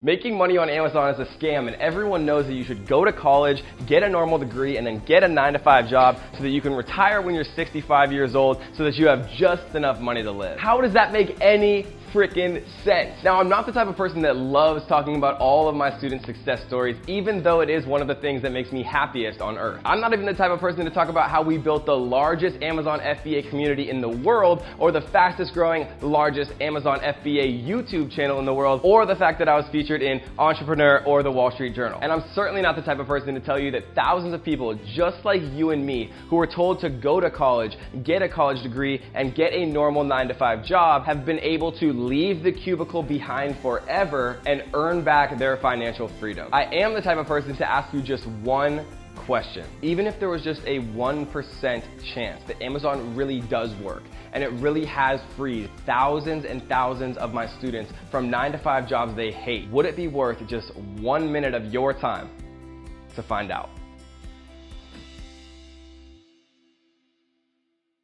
Making money on Amazon is a scam, and everyone knows that you should go to college, get a normal degree, and then get a 9-to-5 job so that you can retire when you're 65 years old so that you have just enough money to live. How does that make any freaking sense? Now, I'm not the type of person that loves talking about all of my students' success stories, even though it is one of the things that makes me happiest on earth. I'm not even the type of person to talk about how we built the largest Amazon FBA community in the world, or the fastest growing, largest Amazon FBA YouTube channel in the world, or the fact that I was featured in Entrepreneur or the Wall Street Journal. And I'm certainly not the type of person to tell you that thousands of people just like you and me, who were told to go to college, get a college degree, and get a normal 9-to-5 job, have been able to leave the cubicle behind forever and earn back their financial freedom. I am the type of person to ask you just one question. Even if there was just a 1% chance that Amazon really does work, and it really has freed thousands and thousands of my students from 9-to-5 jobs they hate, would it be worth just 1 minute of your time to find out?